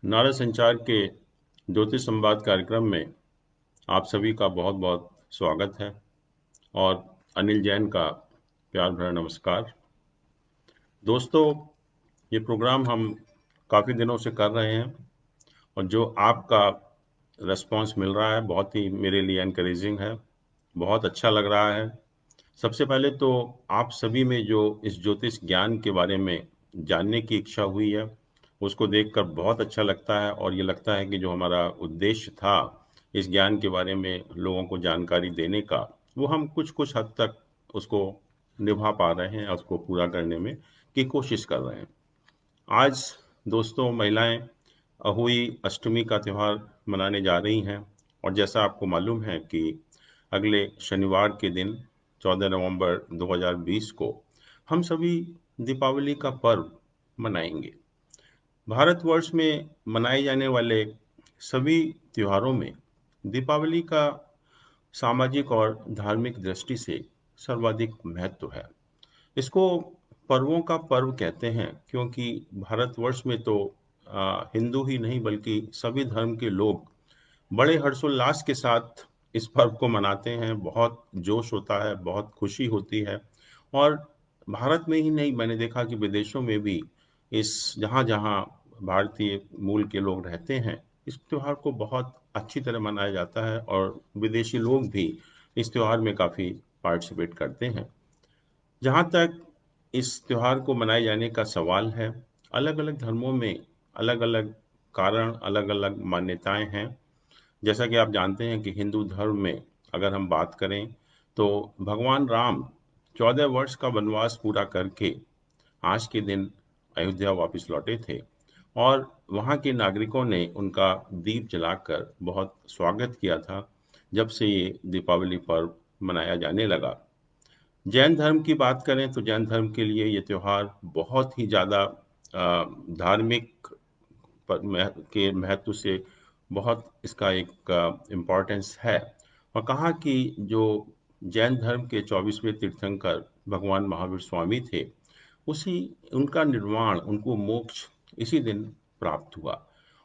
नारा संचार के ज्योतिष संवाद कार्यक्रम में आप सभी का बहुत बहुत स्वागत है और अनिल जैन का प्यार भरा नमस्कार। दोस्तों, ये प्रोग्राम हम काफ़ी दिनों से कर रहे हैं और जो आपका रिस्पांस मिल रहा है बहुत ही मेरे लिए एनकरेजिंग है, बहुत अच्छा लग रहा है। सबसे पहले तो आप सभी में जो इस ज्योतिष ज्ञान के बारे में जानने की इच्छा हुई है, उसको देखकर बहुत अच्छा लगता है और ये लगता है कि जो हमारा उद्देश्य था इस ज्ञान के बारे में लोगों को जानकारी देने का, वो हम कुछ कुछ हद तक उसको निभा पा रहे हैं, उसको पूरा करने में की कोशिश कर रहे हैं। आज दोस्तों, महिलाएं अहोई अष्टमी का त्यौहार मनाने जा रही हैं और जैसा आपको मालूम है कि अगले शनिवार के दिन 14 नवंबर 2020 को हम सभी दीपावली का पर्व मनाएंगे। भारतवर्ष में मनाए जाने वाले सभी त्योहारों में दीपावली का सामाजिक और धार्मिक दृष्टि से सर्वाधिक महत्व है। इसको पर्वों का पर्व कहते हैं क्योंकि भारतवर्ष में तो हिंदू ही नहीं बल्कि सभी धर्म के लोग बड़े हर्षोल्लास के साथ इस पर्व को मनाते हैं। बहुत जोश होता है, बहुत खुशी होती है और भारत में ही नहीं, मैंने देखा कि विदेशों में भी इस जहाँ जहाँ भारतीय मूल के लोग रहते हैं, इस त्योहार को बहुत अच्छी तरह मनाया जाता है और विदेशी लोग भी इस त्योहार में काफ़ी पार्टिसिपेट करते हैं। जहाँ तक इस त्योहार को मनाए जाने का सवाल है, अलग अलग धर्मों में अलग अलग कारण, अलग अलग मान्यताएं हैं। जैसा कि आप जानते हैं कि हिंदू धर्म में अगर हम बात करें तो भगवान राम 14 वर्ष का वनवास पूरा करके आज के दिन अयोध्या वापस लौटे थे और वहाँ के नागरिकों ने उनका दीप जलाकर बहुत स्वागत किया था जब से ये दीपावली पर्व मनाया जाने लगा। जैन धर्म की बात करें तो जैन धर्म के लिए ये त्योहार बहुत ही ज़्यादा धार्मिक के महत्व से बहुत इसका एक इम्पोर्टेंस है। और कहा कि जो जैन धर्म के 24वें तीर्थंकर भगवान महावीर स्वामी थे, उसी उनका निर्वाण, उनको मोक्ष इसी दिन प्राप्त हुआ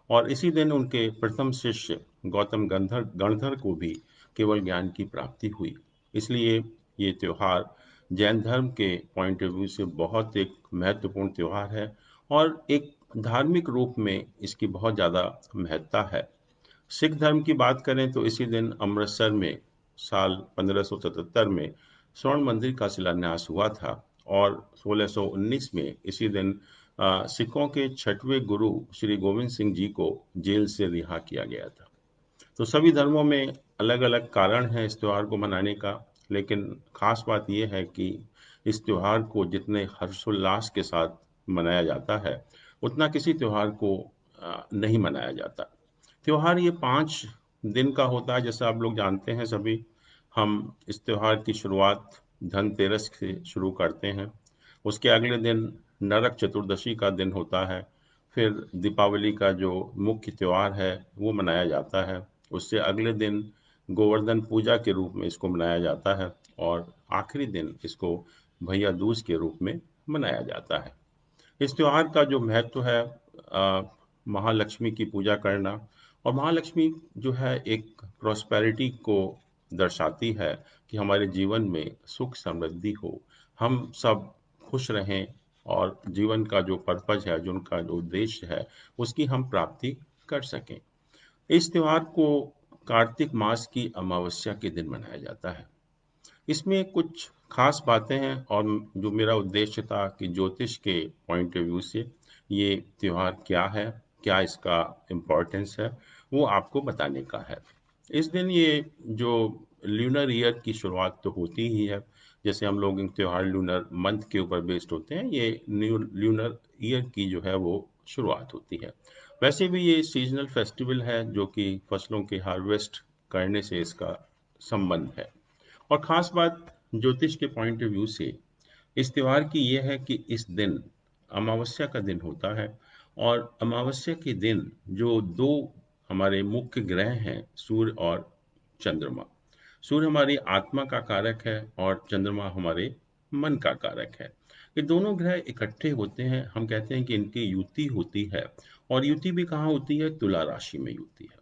और इसी दिन उनके प्रथम शिष्य गौतम गणधर को भी केवल ज्ञान की प्राप्ति हुई। इसलिए ये त्योहार जैन धर्म के पॉइंट ऑफ व्यू से बहुत एक महत्वपूर्ण त्योहार है और एक धार्मिक रूप में इसकी बहुत ज़्यादा महत्ता है। सिख धर्म की बात करें तो इसी दिन अमृतसर में साल 1577 में स्वर्ण मंदिर का शिलान्यास हुआ था और 1619 में इसी दिन सिखों के छठवें गुरु श्री गोविंद सिंह जी को जेल से रिहा किया गया था। तो सभी धर्मों में अलग अलग कारण हैं इस त्योहार को मनाने का, लेकिन खास बात यह है कि इस त्योहार को जितने हर्षोल्लास के साथ मनाया जाता है, उतना किसी त्योहार को नहीं मनाया जाता। त्योहार ये 5 दिन का होता है, जैसा आप लोग जानते हैं सभी। हम इस त्योहार की शुरुआत धनतेरस से शुरू करते हैं, उसके अगले दिन नरक चतुर्दशी का दिन होता है, फिर दीपावली का जो मुख्य त्योहार है वो मनाया जाता है, उससे अगले दिन गोवर्धन पूजा के रूप में इसको मनाया जाता है और आखिरी दिन इसको भैया दूज के रूप में मनाया जाता है। इस त्योहार का जो महत्व है, महालक्ष्मी की पूजा करना, और महालक्ष्मी जो है एक प्रॉस्पेरिटी को दर्शाती है कि हमारे जीवन में सुख समृद्धि हो, हम सब खुश रहें और जीवन का जो पर्पज है, जो उनका जो उद्देश्य है, उसकी हम प्राप्ति कर सकें। इस त्योहार को कार्तिक मास की अमावस्या के दिन मनाया जाता है। इसमें कुछ खास बातें हैं और जो मेरा उद्देश्य था कि ज्योतिष के पॉइंट ऑफ व्यू से ये त्योहार क्या है, क्या इसका इम्पोर्टेंस है, वो आपको बताने का है। इस दिन ये जो ल्यूनर ईयर की शुरुआत तो होती ही है, जैसे हम लोग इन त्योहार ल्यूनर मंथ के ऊपर बेस्ड होते हैं, ये न्यू ल्यूनर ईयर की जो है वो शुरुआत होती है। वैसे भी ये सीजनल फेस्टिवल है जो कि फसलों के हार्वेस्ट करने से इसका संबंध है। और ख़ास बात ज्योतिष के पॉइंट ऑफ व्यू से इस त्योहार की ये है कि इस दिन अमावस्या का दिन होता है और अमावस्या के दिन जो दो हमारे मुख्य ग्रह हैं, सूर्य और चंद्रमा। सूर्य हमारी आत्मा का कारक है और चंद्रमा हमारे मन का कारक है। ये दोनों ग्रह इकट्ठे होते हैं, हम कहते हैं कि इनकी युति होती है। और युति भी कहाँ होती है? तुला राशि में युति है।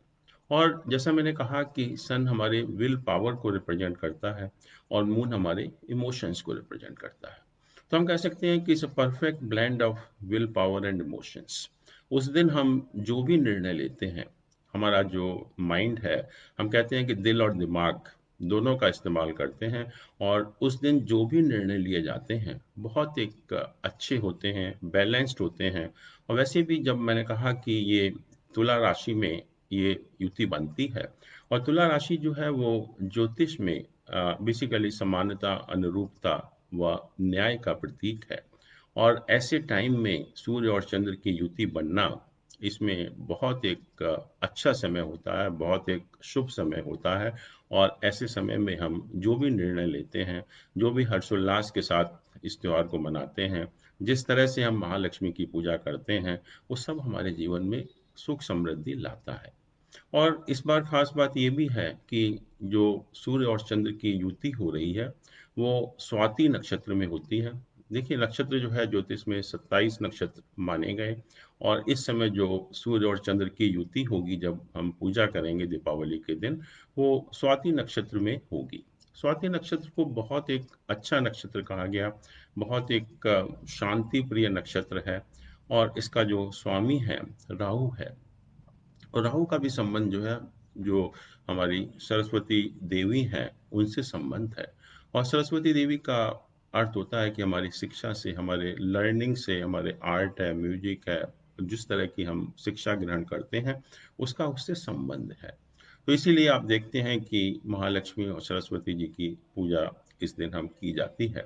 और जैसा मैंने कहा कि सन हमारे विल पावर को रिप्रेजेंट करता है और मून हमारे इमोशंस को रिप्रेजेंट करता है। तो हम कह सकते हैं कि it's a perfect blend of will power and emotions. उस दिन हम जो भी निर्णय लेते हैं, हमारा जो माइंड है, हम कहते हैं कि दिल और दिमाग दोनों का इस्तेमाल करते हैं। और उस दिन जो भी निर्णय लिए जाते हैं बहुत एक अच्छे होते हैं, बैलेंस्ड होते हैं। और वैसे भी जब मैंने कहा कि ये तुला राशि में ये युति बनती है, और तुला राशि जो है वो ज्योतिष में बेसिकली समानता, अनुरूपता व न्याय का प्रतीक है। और ऐसे टाइम में सूर्य और चंद्र की युति बनना, इसमें बहुत एक अच्छा समय होता है, बहुत एक शुभ समय होता है। और ऐसे समय में हम जो भी निर्णय लेते हैं, जो भी हर्षोल्लास के साथ इस त्योहार को मनाते हैं, जिस तरह से हम महालक्ष्मी की पूजा करते हैं, वो सब हमारे जीवन में सुख समृद्धि लाता है। और इस बार खास बात ये भी है कि जो सूर्य और चंद्र की युति हो रही है वो स्वाति नक्षत्र में होती है। देखिए, नक्षत्र जो है ज्योतिष में 27 नक्षत्र माने गए। और इस समय जो सूर्य और चंद्र की युति होगी, जब हम पूजा करेंगे दीपावली के दिन, वो स्वाति नक्षत्र में होगी। स्वाति नक्षत्र को बहुत एक अच्छा नक्षत्र कहा गया, बहुत एक शांति प्रिय नक्षत्र है। और इसका जो स्वामी है राहु है। और राहु का भी संबंध जो है, जो हमारी सरस्वती देवी हैं उनसे संबंध है। और सरस्वती देवी का अर्थ होता है कि हमारी शिक्षा से, हमारे लर्निंग से, हमारे आर्ट है, म्यूजिक है, जिस तरह की हम शिक्षा ग्रहण करते हैं उसका उससे संबंध है। तो इसीलिए आप देखते हैं कि महालक्ष्मी और सरस्वती जी की पूजा इस दिन हम की जाती है।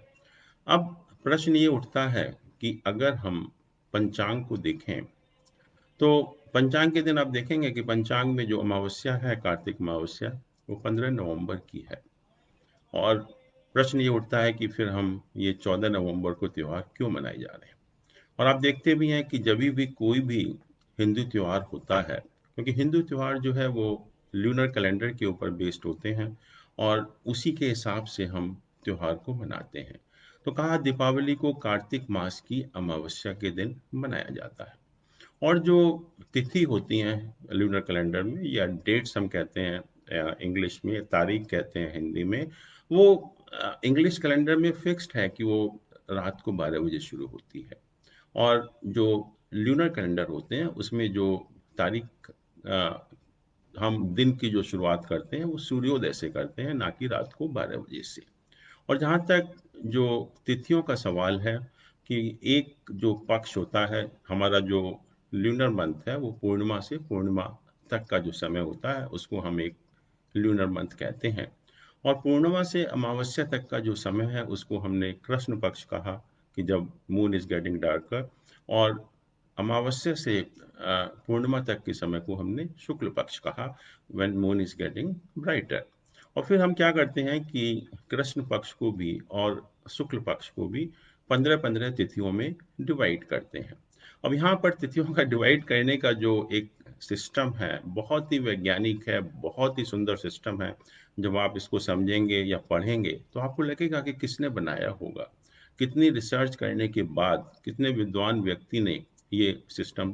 अब प्रश्न ये उठता है कि अगर हम पंचांग को देखें, तो पंचांग के दिन आप देखेंगे कि पंचांग में जो अमावस्या है, कार्तिक अमावस्या, वो 15 नवंबर की है। और प्रश्न ये उठता है कि फिर हम ये 14 नवंबर को त्योहार क्यों मनाए जा रहे हैं। और आप देखते भी हैं कि जब भी कोई भी हिंदू त्योहार होता है, क्योंकि हिंदू त्योहार जो है वो ल्यूनर कैलेंडर के ऊपर बेस्ड होते हैं, और उसी के हिसाब से हम त्योहार को मनाते हैं। तो कहा दीपावली को कार्तिक मास की अमावस्या के दिन मनाया जाता है। और जो तिथि होती हैं लूनर कैलेंडर में, या डेट्स हम कहते हैं इंग्लिश में, तारीख कहते हैं हिंदी में, वो इंग्लिश कैलेंडर में फिक्स्ड है कि वो रात को 12 बजे शुरू होती है। और जो लूनर कैलेंडर होते हैं उसमें जो तारीख, हम दिन की जो शुरुआत करते हैं वो सूर्योदय से करते हैं, ना कि रात को 12 बजे से। और जहाँ तक जो तिथियों का सवाल है, कि एक जो पक्ष होता है, हमारा जो ल्यूनर मंथ है, वो पूर्णिमा से पूर्णिमा तक का जो समय होता है उसको हम एक ल्यूनर मंथ कहते हैं। और पूर्णिमा से अमावस्या तक का जो समय है उसको हमने कृष्ण पक्ष कहा, कि जब मून इज गेटिंग डार्कर। और अमावस्या से पूर्णिमा तक के समय को हमने शुक्ल पक्ष कहा, when moon is getting brighter. और फिर हम क्या करते हैं कि कृष्ण पक्ष को भी और शुक्ल पक्ष को भी 15-15 तिथियों में डिवाइड करते हैं। अब यहाँ पर तिथियों का डिवाइड करने का जो एक सिस्टम है बहुत ही वैज्ञानिक है, बहुत ही सुंदर सिस्टम है। जब आप इसको समझेंगे या पढ़ेंगे तो आपको लगेगा कि किसने बनाया होगा, कितनी रिसर्च करने के बाद कितने विद्वान व्यक्ति ने ये सिस्टम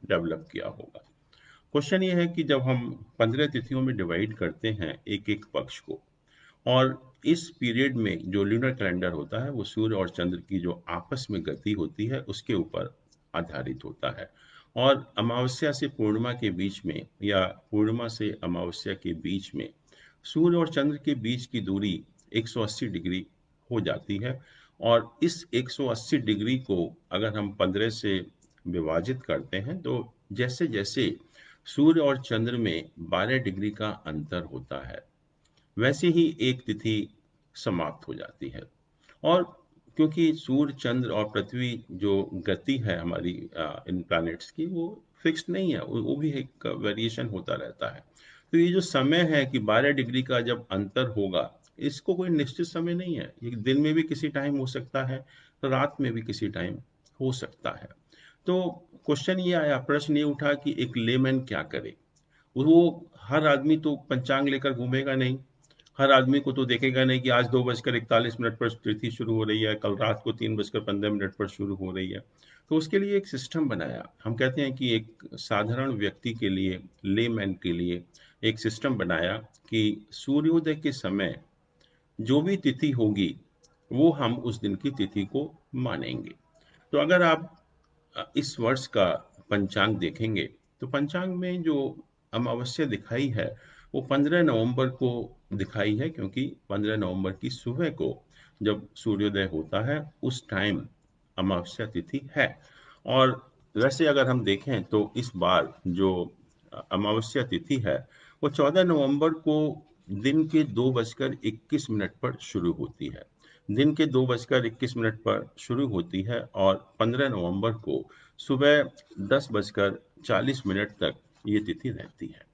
डेवलप किया होगा। क्वेश्चन ये है कि जब हम 15 तिथियों में डिवाइड करते हैं एक एक पक्ष को, और इस पीरियड में जो लूनर कैलेंडर होता है वो सूर्य और चंद्र की जो आपस में गति होती है उसके ऊपर आधारित होता है। और अमावस्या से पूर्णिमा के बीच में, या पूर्णिमा से अमावस्या के बीच में, सूर्य और चंद्र के बीच की दूरी 180 डिग्री हो जाती है। और इस 180 डिग्री को अगर हम 15 से विभाजित करते हैं, तो जैसे जैसे सूर्य और चंद्र में 12 डिग्री का अंतर होता है, वैसे ही एक तिथि समाप्त हो जाती है। और क्योंकि सूर्य, चंद्र और पृथ्वी जो गति है हमारी इन प्लैनेट्स की, वो फिक्स्ड नहीं है, वो भी एक वेरिएशन होता रहता है। तो ये जो समय है कि 12 डिग्री का जब अंतर होगा, इसको कोई निश्चित समय नहीं है। ये दिन में भी किसी टाइम हो सकता है, तो रात में भी किसी टाइम हो सकता है। तो क्वेश्चन ये आया, प्रश्न ये उठा कि एक लेमैन क्या करे। वो हर आदमी तो पंचांग लेकर घूमेगा नहीं। हर आदमी को तो देखेगा नहीं कि आज 2:41 पर तिथि शुरू हो रही है, कल रात को 3:15 पर शुरू हो रही है। तो उसके लिए एक सिस्टम बनाया। हम कहते हैं कि एक साधारण व्यक्ति के लिए, लेमैन के लिए एक सिस्टम बनाया कि सूर्योदय के समय जो भी तिथि होगी, वो हम उस दिन की तिथि को मानेंगे। तो अगर आप इस वर्ष का पंचांग देखेंगे, तो पंचांग में जो अमावस्या दिखाई है, वो 15 नवंबर को दिखाई है, क्योंकि 15 नवंबर की सुबह को जब सूर्योदय होता है, उस टाइम अमावस्या तिथि है। और वैसे अगर हम देखें तो इस बार जो अमावस्या तिथि है, वो 14 नवंबर को दिन के 2:21 पर शुरू होती है। दिन के 2:21 पर शुरू होती है और 15 नवंबर को सुबह 10:40 तक ये तिथि रहती है।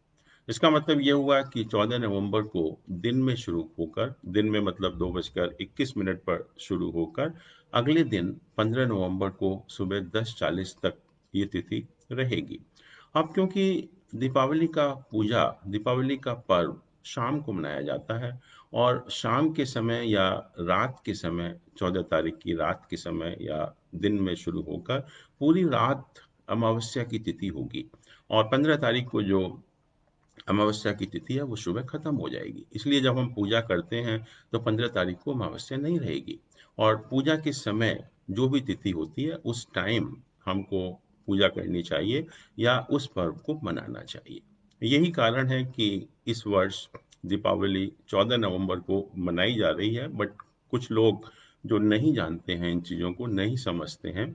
इसका मतलब ये हुआ कि 14 नवंबर को दिन में शुरू होकर, दिन में मतलब 2:21 पर शुरू होकर, अगले दिन 15 नवंबर को सुबह 10:40 तक ये तिथि रहेगी। अब क्योंकि दीपावली का पर्व शाम को मनाया जाता है, और शाम के समय या रात के समय, 14 तारीख की रात के समय या दिन में शुरू होकर पूरी रात अमावस्या की तिथि होगी, और 15 तारीख को जो अमावस्या की तिथि है वो सुबह खत्म हो जाएगी। इसलिए जब हम पूजा करते हैं तो 15 तारीख को अमावस्या नहीं रहेगी, और पूजा के समय जो भी तिथि होती है उस टाइम हमको पूजा करनी चाहिए या उस पर्व को मनाना चाहिए। यही कारण है कि इस वर्ष दीपावली 14 नवंबर को मनाई जा रही है, बट कुछ लोग जो नहीं जानते हैं, इन चीज़ों को नहीं समझते हैं,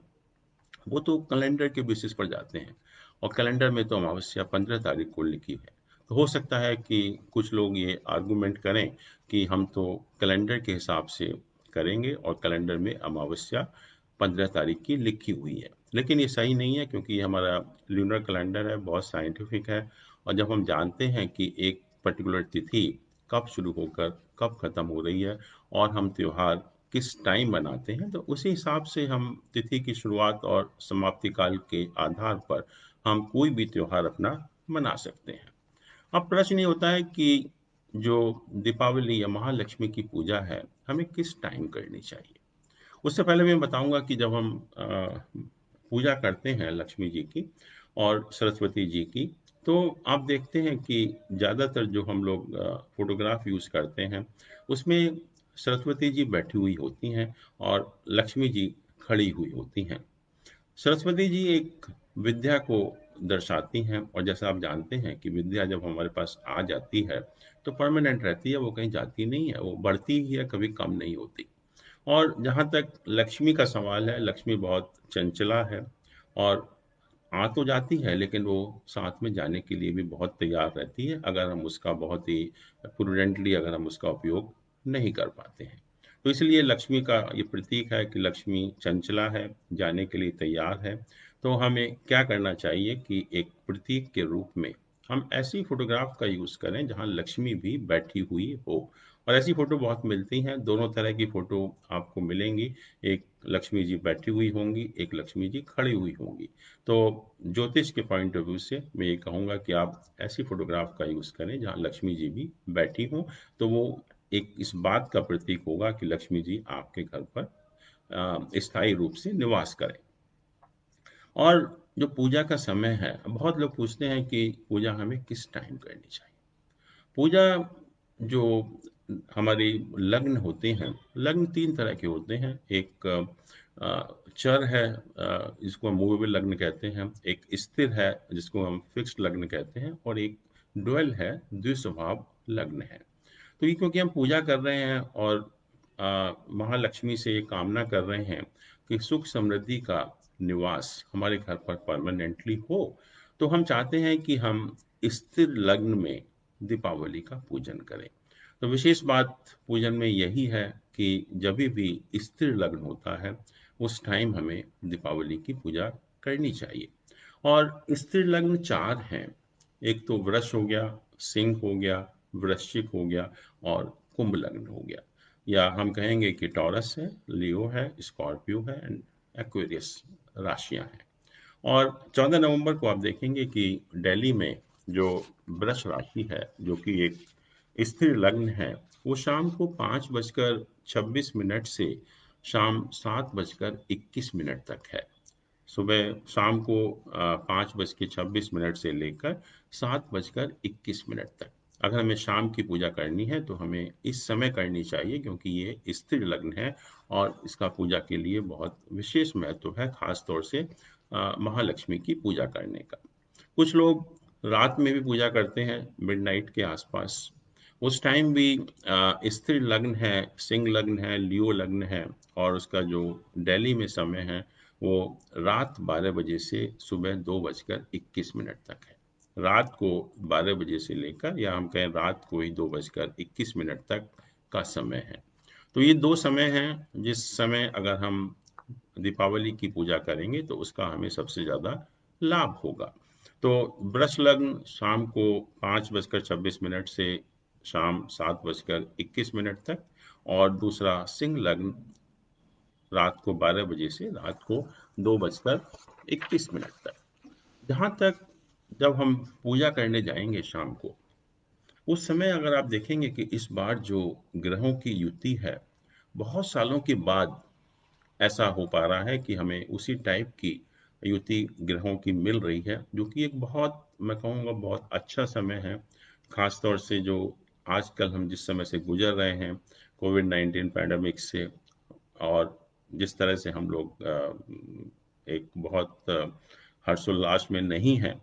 वो तो कैलेंडर के बेसिस पर जाते हैं, और कैलेंडर में तो अमावस्या 15 तारीख को लिखी है। तो हो सकता है कि कुछ लोग ये आर्गुमेंट करें कि हम तो कैलेंडर के हिसाब से करेंगे और कैलेंडर में अमावस्या 15 तारीख की लिखी हुई है, लेकिन ये सही नहीं है, क्योंकि ये हमारा लूनर कैलेंडर है, बहुत साइंटिफिक है। और जब हम जानते हैं कि एक पर्टिकुलर तिथि कब शुरू होकर कब खत्म हो रही है, और हम त्योहार किस टाइम बनाते हैं, तो उसी हिसाब से हम तिथि की शुरुआत और समाप्ति काल के आधार पर हम कोई भी त्योहार अपना मना सकते हैं। अब प्रश्न ये होता है कि जो दीपावली या महालक्ष्मी की पूजा है, हमें किस टाइम करनी चाहिए। उससे पहले मैं बताऊंगा कि जब हम पूजा करते हैं लक्ष्मी जी की और सरस्वती जी की, तो आप देखते हैं कि ज़्यादातर जो हम लोग फोटोग्राफ यूज़ करते हैं, उसमें सरस्वती जी बैठी हुई होती हैं और लक्ष्मी जी खड़ी हुई होती हैं। सरस्वती जी एक विद्या को दर्शाती हैं, और जैसा आप जानते हैं कि विद्या जब हमारे पास आ जाती है तो परमानेंट रहती है, वो कहीं जाती नहीं है, वो बढ़ती ही है, कभी कम नहीं होती। और जहाँ तक लक्ष्मी का सवाल है, लक्ष्मी बहुत चंचला है, और आ तो जाती है लेकिन वो साथ में जाने के लिए भी बहुत तैयार रहती है, अगर हम उसका बहुत ही प्रूडेंटली अगर हम उसका उपयोग नहीं कर पाते हैं। तो इसलिए लक्ष्मी का ये प्रतीक है कि लक्ष्मी चंचला है, जाने के लिए तैयार है। तो हमें क्या करना चाहिए कि एक प्रतीक के रूप में हम ऐसी फोटोग्राफ का यूज़ करें जहाँ लक्ष्मी भी बैठी हुई हो। और ऐसी फोटो बहुत मिलती हैं, दोनों तरह की फोटो आपको मिलेंगी। एक लक्ष्मी जी बैठी हुई होंगी, एक लक्ष्मी जी खड़ी हुई होंगी। तो ज्योतिष के पॉइंट ऑफ व्यू से मैं ये कहूँगा कि आप ऐसी फोटोग्राफ का यूज़ करें जहाँ लक्ष्मी जी भी बैठी हों। तो वो एक इस बात का प्रतीक होगा कि लक्ष्मी जी आपके घर पर स्थायी रूप से निवास करें। और जो पूजा का समय है, बहुत लोग पूछते हैं कि पूजा हमें किस टाइम करनी चाहिए। पूजा जो हमारी लग्न होते हैं, लग्न 3 तरह के होते हैं। एक चर है, जिसको हम मूवेबल लग्न कहते हैं, एक स्थिर है जिसको हम फिक्स्ड लग्न कहते हैं, और एक ड्वेल है, द्विस्वभाव लग्न है। तो ये क्योंकि हम पूजा कर रहे हैं और महालक्ष्मी से ये कामना कर रहे हैं कि सुख समृद्धि का निवास हमारे घर पर परमानेंटली हो, तो हम चाहते हैं कि हम स्थिर लग्न में दीपावली का पूजन करें। तो विशेष बात पूजन में यही है कि जब भी स्थिर लग्न होता है, उस टाइम हमें दीपावली की पूजा करनी चाहिए। और स्थिर लग्न 4 हैं। एक तो वृष हो गया, सिंह हो गया, वृश्चिक हो गया, और कुंभ लग्न हो गया। या हम कहेंगे कि टॉरस है, लियो है, स्कॉर्पियो है एंड एक्वेरियस राशियां हैं। और 14 नवंबर को आप देखेंगे कि दिल्ली में जो वृष राशि है, जो कि एक स्थिर लग्न है वो शाम को 5:26 से शाम 7:21 तक है। सुबह शाम को 5:26 से लेकर 7:21 तक। अगर हमें शाम की पूजा करनी है तो हमें इस समय करनी चाहिए, क्योंकि ये स्थिर लग्न है और इसका पूजा के लिए बहुत विशेष महत्व है, खास तौर से महालक्ष्मी की पूजा करने का। कुछ लोग रात में भी पूजा करते हैं, मिडनाइट के आसपास। उस टाइम भी स्थिर लग्न है, सिंह लग्न है, लियो लग्न है, और उसका जो दिल्ली में समय है वो रात 12 बजे से सुबह 2:21 तक है। रात को 12 बजे से लेकर, या हम कहें रात को ही 2:21 तक का समय है। तो ये दो समय हैं जिस समय अगर हम दीपावली की पूजा करेंगे तो उसका हमें सबसे ज़्यादा लाभ होगा। तो वृष लग्न शाम को 5:26 से शाम 7:21 तक, और दूसरा सिंह लग्न रात को 12 बजे से रात को 2:21 तक। जहाँ तक जब हम पूजा करने जाएंगे शाम को, उस समय अगर आप देखेंगे कि इस बार जो ग्रहों की युति है, बहुत सालों के बाद ऐसा हो पा रहा है कि हमें उसी टाइप की युति ग्रहों की मिल रही है, जो कि एक बहुत, मैं कहूँगा बहुत अच्छा समय है। खास तौर से जो आजकल हम जिस समय से गुजर रहे हैं, कोविड-19 पैंडेमिक से, और जिस तरह से हम लोग एक बहुत हर्षोल्लास में नहीं हैं,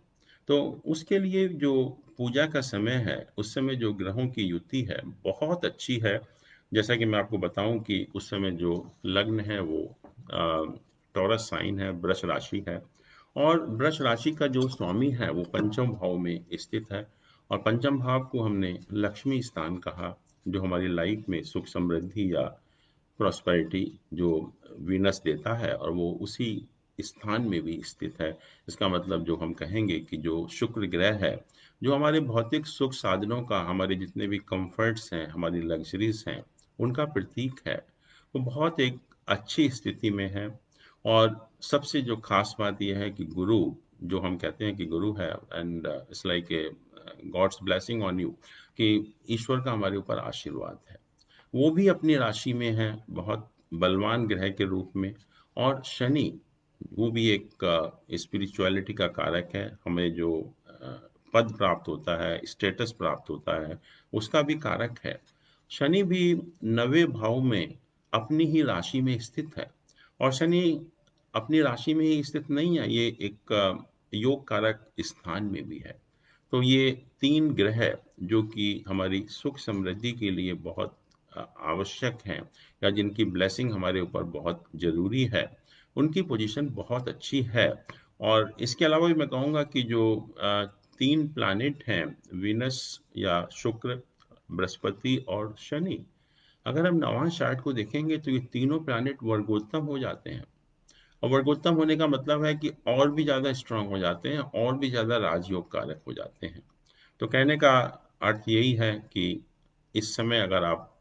तो उसके लिए जो पूजा का समय है, उस समय जो ग्रहों की युति है बहुत अच्छी है। जैसा कि मैं आपको बताऊं कि उस समय जो लग्न है वो टॉरस साइन है, वृष राशि है, और वृष राशि का जो स्वामी है वो पंचम भाव में स्थित है। और पंचम भाव को हमने लक्ष्मी स्थान कहा, जो हमारी लाइफ में सुख समृद्धि या प्रॉस्पेरिटी जो वीनस देता है, और वो उसी स्थान में भी स्थित है। इसका मतलब जो हम कहेंगे कि जो शुक्र ग्रह है, जो हमारे भौतिक सुख साधनों का, हमारे जितने भी कंफर्ट्स हैं, हमारी लग्जरीज हैं, उनका प्रतीक है, वो बहुत एक अच्छी स्थिति में है। और सबसे जो खास बात यह है कि गुरु, जो हम कहते हैं कि गुरु है, and it's like a god's blessing on you, कि ईश्वर का हमारे ऊपर आशीर्वाद है, वो भी अपनी राशि में है बहुत बलवान ग्रह के रूप में। और शनि, वो भी एक स्पिरिचुअलिटी का कारक है, हमें जो पद प्राप्त होता है, स्टेटस प्राप्त होता है, उसका भी कारक है। शनि भी 9वें भाव में अपनी ही राशि में स्थित है। और शनि अपनी राशि में ही स्थित नहीं है, ये एक योग कारक स्थान में भी है। तो ये तीन ग्रह जो कि हमारी सुख समृद्धि के लिए बहुत आवश्यक हैं, या जिनकी ब्लेसिंग हमारे ऊपर बहुत जरूरी है, उनकी पोजीशन बहुत अच्छी है। और इसके अलावा भी मैं कहूँगा कि जो तीन प्लैनेट हैं, वीनस या शुक्र, बृहस्पति और शनि, अगर हम नवां चार्ट को देखेंगे तो ये तीनों प्लैनेट वर्गोत्तम हो जाते हैं। और वर्गोत्तम होने का मतलब है कि और भी ज़्यादा स्ट्रांग हो जाते हैं, और भी ज़्यादा राजयोग कारक हो जाते हैं। तो कहने का अर्थ यही है कि इस समय अगर आप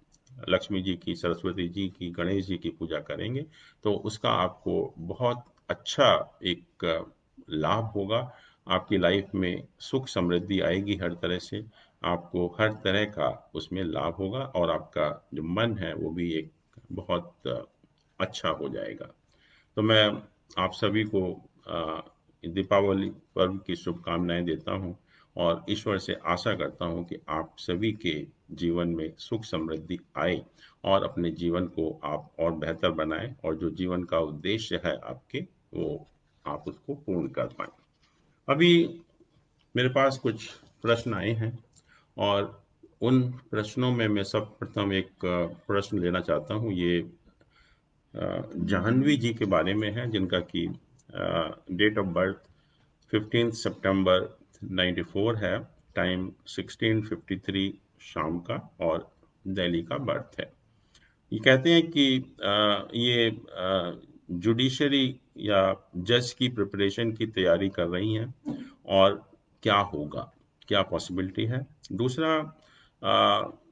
लक्ष्मी जी की, सरस्वती जी की, गणेश जी की पूजा करेंगे तो उसका आपको बहुत अच्छा एक लाभ होगा। आपकी लाइफ में सुख समृद्धि आएगी, हर तरह से आपको हर तरह का उसमें लाभ होगा, और आपका जो मन है वो भी एक बहुत अच्छा हो जाएगा। तो मैं आप सभी को दीपावली पर्व की शुभकामनाएं देता हूं, और ईश्वर से आशा करता हूं कि आप सभी के जीवन में सुख समृद्धि आए, और अपने जीवन को आप और बेहतर बनाएं, और जो जीवन का उद्देश्य है आपके, वो आप उसको पूर्ण कर पाएं। अभी मेरे पास कुछ प्रश्न आए हैं, और उन प्रश्नों में मैं सब प्रथम एक प्रश्न लेना चाहता हूं। ये जाह्नवी जी के बारे में है, जिनका कि डेट ऑफ बर्थ 15 सितंबर 94 है, टाइम 16:53 शाम का, और दिल्ली का बर्थ है। ये कहते हैं कि ये जुडिशरी या जज की प्रिपरेशन की तैयारी कर रही हैं, और क्या होगा, क्या पॉसिबिलिटी है। दूसरा,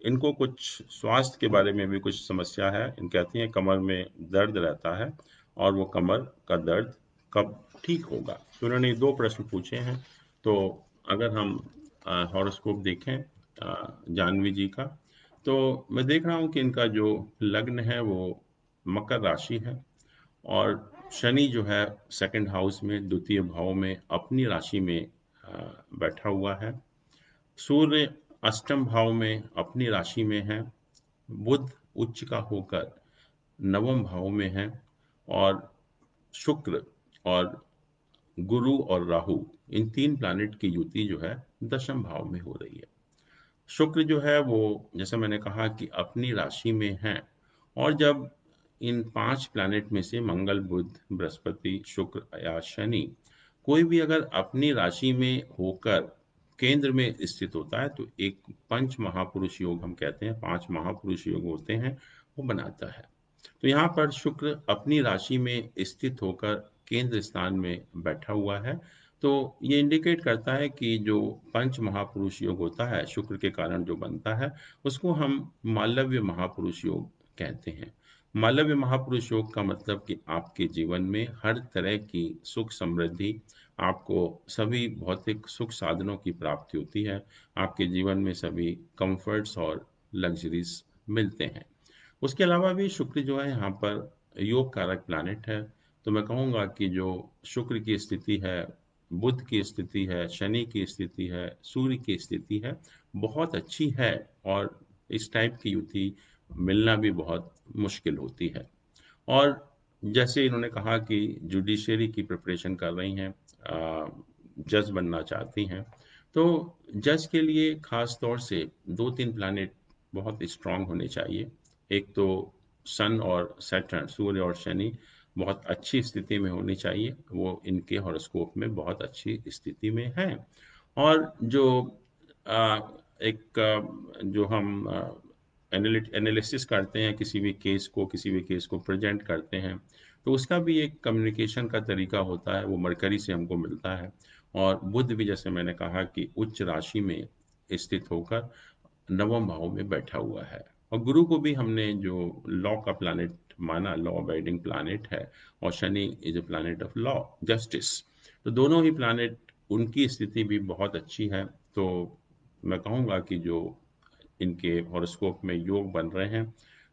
इनको कुछ स्वास्थ्य के बारे में भी कुछ समस्या है। इन कहती हैं कमर में दर्द रहता है, और वो कमर का दर्द कब ठीक होगा। तो उन्होंने दो प्रश्न पूछे हैं। तो अगर हम हॉरोस्कोप देखें जानवी जी का। तो मैं देख रहा हूँ कि इनका जो लग्न है वो मकर राशि है, और शनि जो है सेकंड हाउस में द्वितीय भाव में अपनी राशि में बैठा हुआ है। सूर्य अष्टम भाव में अपनी राशि में है। बुध उच्च का होकर नवम भाव में है, और शुक्र और गुरु और राहु, इन तीन प्लैनेट की युति जो है दशम भाव में हो रही है। शुक्र जो है वो, जैसे मैंने कहा कि अपनी राशि में है, और जब इन 5 प्लैनेट में से मंगल, बुध, बृहस्पति, शुक्र या शनि कोई भी अगर अपनी राशि में होकर केंद्र में स्थित होता है तो एक पंच महापुरुष योग हम कहते हैं, 5 महापुरुष योग होते हैं, वो बनाता है। तो यहाँ पर शुक्र अपनी राशि में स्थित होकर केंद्र स्थान में बैठा हुआ है। तो ये इंडिकेट करता है कि जो पंच महापुरुष योग होता है शुक्र के कारण जो बनता है, उसको हम मालव्य महापुरुष योग कहते हैं। मालव्य महापुरुष योग का मतलब कि आपके जीवन में हर तरह की सुख समृद्धि, आपको सभी भौतिक सुख साधनों की प्राप्ति होती है, आपके जीवन में सभी कंफर्ट्स और लग्जरीज मिलते हैं। उसके अलावा भी शुक्र जो है यहाँ पर योग कारक प्लैनेट है। तो मैं कहूँगा कि जो शुक्र की स्थिति है, बुध की स्थिति है, शनि की स्थिति है, सूर्य की स्थिति है, बहुत अच्छी है, और इस टाइप की युति मिलना भी बहुत मुश्किल होती है। और जैसे इन्होंने कहा कि जुडिशरी की प्रिपरेशन कर रही हैं, जज बनना चाहती हैं, तो जज के लिए खास तौर से 2-3 प्लैनेट बहुत स्ट्रांग होने चाहिए। एक तो सन और सैटर्न, सूर्य और शनि बहुत अच्छी स्थिति में होनी चाहिए, वो इनके हॉरोस्कोप में बहुत अच्छी स्थिति में है। और जो आ, एक जो हम एनालिसिस करते हैं किसी भी केस को प्रेजेंट करते हैं, तो उसका भी एक कम्युनिकेशन का तरीका होता है, वो मरकरी से हमको मिलता है। और बुध भी, जैसे मैंने कहा कि उच्च राशि में स्थित होकर नवम भाव में बैठा हुआ है। और गुरु को भी हमने जो लॉ का प्लैनेट माना, लॉ अबाइडिंग प्लैनेट है, और Shani is a planet of law, justice. तो दोनों ही प्लैनेट, उनकी स्थिति भी बहुत अच्छी है। तो मैं कहूँगा कि जो इनके हॉरोस्कोप में योग बन रहे हैं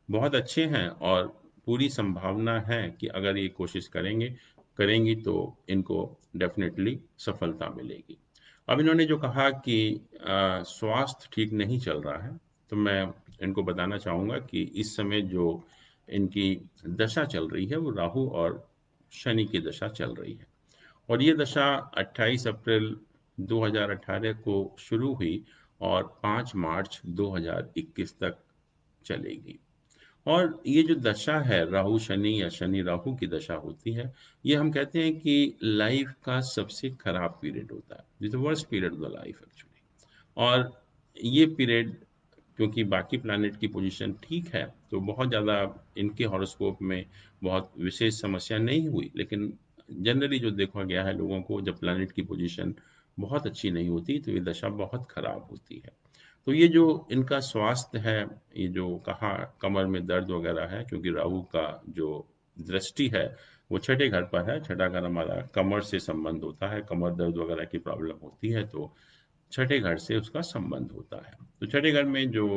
बहुत अच्छे हैं, और पूरी संभावना है कि अगर ये कोशिश करेंगी तो इनको डेफिनेटली सफलता मिलेगी। अब इन्होंने जो कहा कि स्वास्थ्य ठीक नहीं चल रहा है, तो मैं इनको बताना चाहूँगा कि इस समय जो इनकी दशा चल रही है वो राहु और शनि की दशा चल रही है। और ये दशा 28 अप्रैल 2018 को शुरू हुई और 5 मार्च 2021 तक चलेगी। और ये जो दशा है राहु शनि या शनि राहु की दशा होती है, ये हम कहते हैं कि लाइफ का सबसे खराब पीरियड होता है, this worst period of the life actually. और ये पीरियड, क्योंकि बाकी प्लैनेट की पोजीशन ठीक है, तो बहुत ज़्यादा इनके हॉरोस्कोप में बहुत विशेष समस्या नहीं हुई, लेकिन जनरली जो देखा गया है लोगों को, जब प्लैनेट की पोजीशन बहुत अच्छी नहीं होती तो ये दशा बहुत खराब होती है। तो ये जो इनका स्वास्थ्य है, ये जो कहा कमर में दर्द वगैरह है, क्योंकि राहु का जो दृष्टि है वो छठे घर पर है। छठा घर हमारा कमर से संबंध होता है, कमर दर्द वगैरह की प्रॉब्लम होती है तो छठे घर से उसका संबंध होता है। तो छठे घर में जो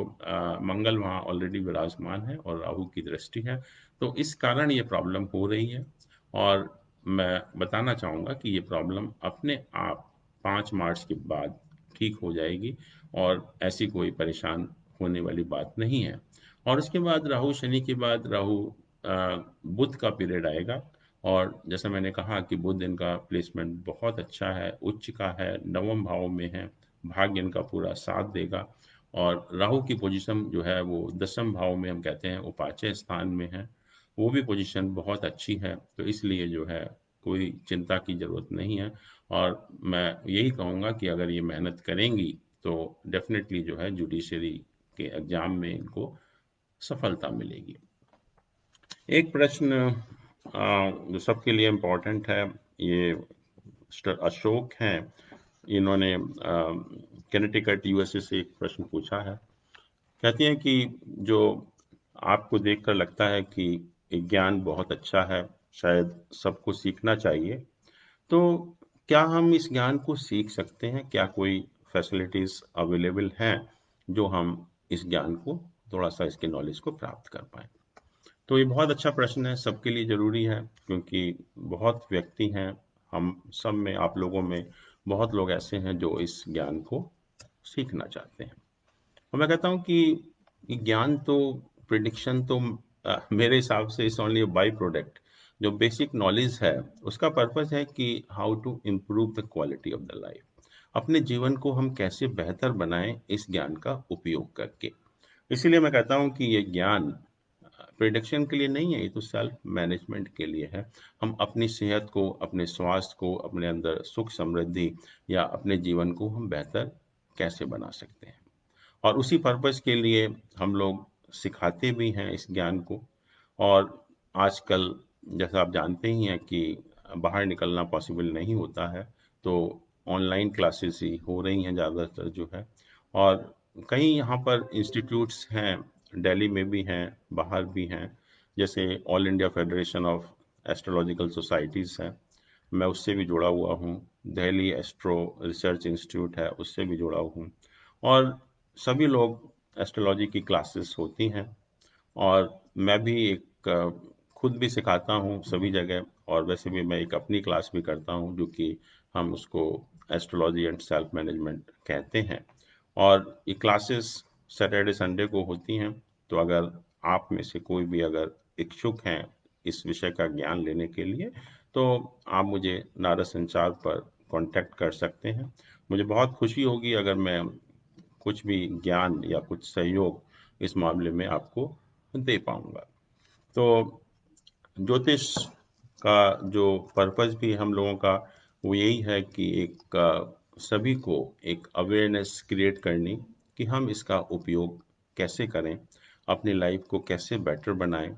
मंगल वहाँ ऑलरेडी विराजमान है और राहु की दृष्टि है, तो इस कारण ये प्रॉब्लम हो रही है। और मैं बताना चाहूँगा कि ये प्रॉब्लम अपने आप 5 मार्च के बाद ठीक हो जाएगी, और ऐसी कोई परेशान होने वाली बात नहीं है। और उसके बाद राहु शनि के बाद राहु बुध का पीरियड आएगा। और जैसा मैंने कहा कि बुध इनका प्लेसमेंट बहुत अच्छा है, उच्च का है, नवम भाव में है, भाग्य इनका पूरा साथ देगा। और राहु की पोजीशन जो है वो दसम भाव में, हम कहते हैं उपाच्य स्थान में है, वो भी पोजीशन बहुत अच्छी है। तो इसलिए जो है कोई चिंता की जरूरत नहीं है। और मैं यही कहूँगा कि अगर ये मेहनत करेंगी तो डेफिनेटली जो है जुडिशरी के एग्जाम में इनको सफलता मिलेगी। एक प्रश्न जो सबके लिए इम्पोर्टेंट है, ये अशोक हैं, इन्होंने कनेक्टिकट यूएसए से एक प्रश्न पूछा है। कहती हैं कि जो आपको देखकर लगता है कि ज्ञान बहुत अच्छा है, शायद सबको सीखना चाहिए, तो क्या हम इस ज्ञान को सीख सकते हैं? क्या कोई फैसिलिटीज अवेलेबल हैं जो हम इस ज्ञान को, थोड़ा सा इसके नॉलेज को प्राप्त कर पाए। तो ये बहुत अच्छा प्रश्न है, सबके लिए ज़रूरी है, क्योंकि बहुत व्यक्ति हैं, हम सब में, आप लोगों में बहुत लोग ऐसे हैं जो इस ज्ञान को सीखना चाहते हैं। और मैं कहता हूँ कि ये ज्ञान तो, प्रिडिक्शन तो मेरे हिसाब से इज ओनली बाई प्रोडक्ट। जो बेसिक नॉलेज है उसका पर्पस है कि how to improve the quality of the life, अपने जीवन को हम कैसे बेहतर बनाएं इस ज्ञान का उपयोग करके। इसीलिए मैं कहता हूँ कि ये ज्ञान प्रिडिक्शन के लिए नहीं है, ये तो सेल्फ मैनेजमेंट के लिए है। हम अपनी सेहत को, अपने स्वास्थ्य को, अपने अंदर सुख समृद्धि या अपने जीवन को हम बेहतर कैसे बना सकते हैं, और उसी पर्पस के लिए हम लोग सिखाते भी हैं इस ज्ञान को। और आजकल जैसा आप जानते ही हैं कि बाहर निकलना पॉसिबल नहीं होता है, तो ऑनलाइन क्लासेस ही हो रही हैं ज़्यादातर जो है। और कई यहाँ पर इंस्टीट्यूट्स हैं, दिल्ली में भी हैं, बाहर भी हैं। जैसे all India federation of astrological societies है, मैं उससे भी जुड़ा हुआ हूँ। दिल्ली एस्ट्रो रिसर्च इंस्टीट्यूट है, उससे भी जुड़ा हूँ। और सभी लोग, एस्ट्रोलॉजी की क्लासेस होती हैं, और मैं भी एक खुद भी सिखाता हूँ सभी जगह। और वैसे भी मैं एक अपनी क्लास भी करता हूँ, जो कि हम उसको एस्ट्रोलॉजी एंड सेल्फ मैनेजमेंट कहते हैं। और ये क्लासेस सैटरडे संडे को होती हैं। तो अगर आप में से कोई भी अगर इच्छुक हैं इस विषय का ज्ञान लेने के लिए, तो आप मुझे नारद संचार पर कांटेक्ट कर सकते हैं। मुझे बहुत खुशी होगी अगर मैं कुछ भी ज्ञान या कुछ सहयोग इस मामले में आपको दे पाऊंगा। तो ज्योतिष का जो पर्पस भी हम लोगों का, वो यही है कि एक सभी को एक अवेयरनेस क्रिएट करनी, कि हम इसका उपयोग कैसे करें, अपनी लाइफ को कैसे बेटर बनाएं,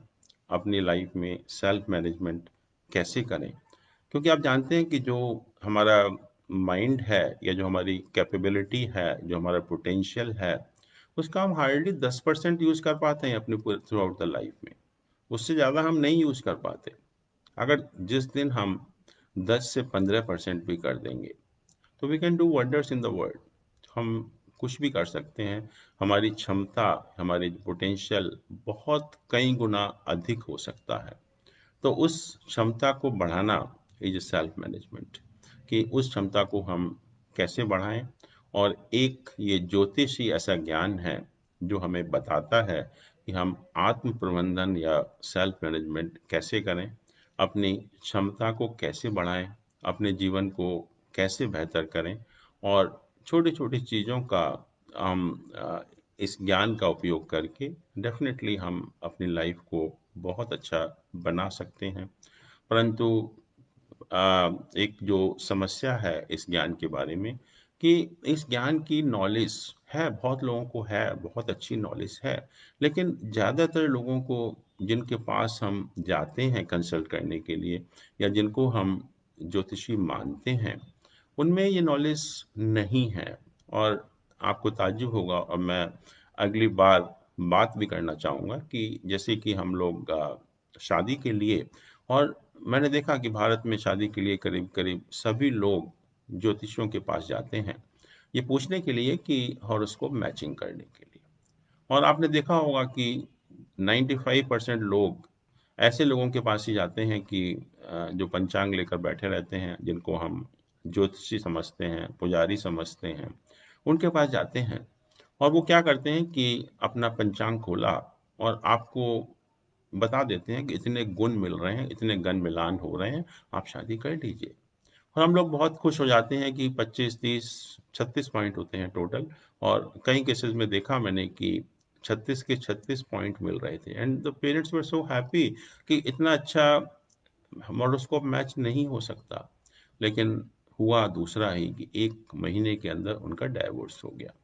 अपनी लाइफ में सेल्फ मैनेजमेंट कैसे करें। क्योंकि आप जानते हैं कि जो हमारा माइंड है, या जो हमारी कैपेबिलिटी है, जो हमारा पोटेंशियल है, उसका हम हार्डली 10% यूज़ कर पाते हैं अपने पूरे थ्रू आउट द लाइफ में। उससे ज़्यादा हम नहीं यूज़ कर पाते। अगर जिस दिन हम 10 से 15% भी कर देंगे, तो we can do wonders in the world. हम कुछ भी कर सकते हैं। हमारी क्षमता, हमारी पोटेंशियल बहुत कई गुना अधिक हो सकता है। तो उस क्षमता को बढ़ाना इज सेल्फ मैनेजमेंट, कि उस क्षमता को हम कैसे बढ़ाएं। और एक ये ज्योतिष ही ऐसा ज्ञान है जो हमें बताता है कि हम आत्म प्रबंधन या सेल्फ मैनेजमेंट कैसे करें, अपनी क्षमता को कैसे बढ़ाएं, अपने जीवन को कैसे बेहतर करें। और छोटी छोटी चीज़ों का हम इस ज्ञान का उपयोग करके डेफिनेटली हम अपनी लाइफ को बहुत अच्छा बना सकते हैं। परंतु एक जो समस्या है इस ज्ञान के बारे में, कि इस ज्ञान की नॉलेज है, बहुत लोगों को है, बहुत अच्छी नॉलेज है, लेकिन ज़्यादातर लोगों को, जिनके पास हम जाते हैं कंसल्ट करने के लिए, या जिनको हम ज्योतिषी मानते हैं, उनमें ये नॉलेज नहीं है। और आपको ताज्जुब होगा, और मैं अगली बार बात भी करना चाहूँगा, कि जैसे कि हम लोग शादी के लिए, और मैंने देखा कि भारत में शादी के लिए करीब करीब सभी लोग ज्योतिषियों के पास जाते हैं, ये पूछने के लिए कि हॉरोस्कोप मैचिंग करने के लिए। और आपने देखा होगा कि 95% लोग ऐसे लोगों के पास ही जाते हैं कि जो पंचांग लेकर बैठे रहते हैं, जिनको हम ज्योतिषी समझते हैं, पुजारी समझते हैं, उनके पास जाते हैं। और वो क्या करते हैं कि अपना पंचांग खोला, और आपको बता देते हैं कि इतने गुण मिल रहे हैं, इतने गण मिलान हो रहे हैं, आप शादी कर लीजिए। और हम लोग बहुत खुश हो जाते हैं कि 25, 30, 36 पॉइंट होते हैं टोटल। और कई केसेस में देखा मैंने कि 36 के 36 पॉइंट मिल रहे थे, and the parents were so happy कि इतना अच्छा हॉरोस्कोप मैच नहीं हो सकता। लेकिन हुआ दूसरा ही, कि 1 महीने के अंदर उनका डाइवोर्स हो गया।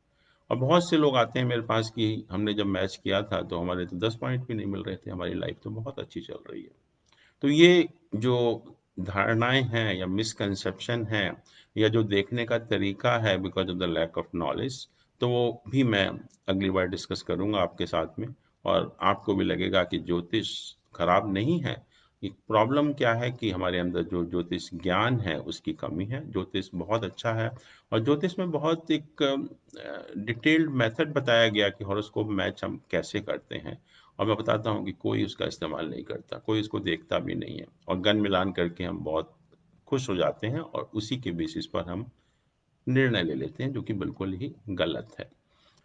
और बहुत से लोग आते हैं मेरे पास कि हमने जब मैच किया था तो हमारे तो 10 पॉइंट भी नहीं मिल रहे थे, हमारी लाइफ तो बहुत अच्छी चल रही है। तो ये जो धारणाएं हैं या मिसकंसेप्शन है, या जो देखने का तरीका है because of the lack of knowledge, तो वो भी मैं अगली बार डिस्कस करूंगा आपके साथ में। और आपको भी लगेगा कि ज्योतिष खराब नहीं है, एक प्रॉब्लम क्या है कि हमारे अंदर जो ज्योतिष ज्ञान है उसकी कमी है। ज्योतिष बहुत अच्छा है और ज्योतिष में बहुत एक डिटेल्ड मेथड बताया गया कि हॉरोस्कोप मैच हम कैसे करते हैं। और मैं बताता हूँ कि कोई उसका इस्तेमाल नहीं करता, कोई उसको देखता भी नहीं है, और गन मिलान करके हम बहुत खुश हो जाते हैं और उसी के बेसिस पर हम निर्णय ले लेते हैं, जो कि बिल्कुल ही गलत है।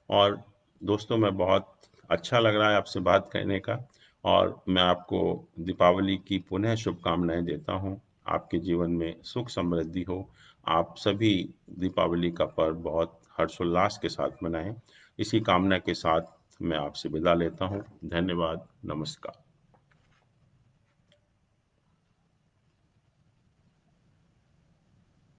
और दोस्तों, मैं बहुत अच्छा लग रहा है आपसे बात करने का, और मैं आपको दीपावली की पुनः शुभकामनाएं देता हूँ। आपके जीवन में सुख समृद्धि हो। आप सभी दीपावली का पर्व बहुत हर्षोल्लास के साथ मनाएं। इसी कामना के साथ मैं आपसे विदा लेता हूँ। धन्यवाद। नमस्कार।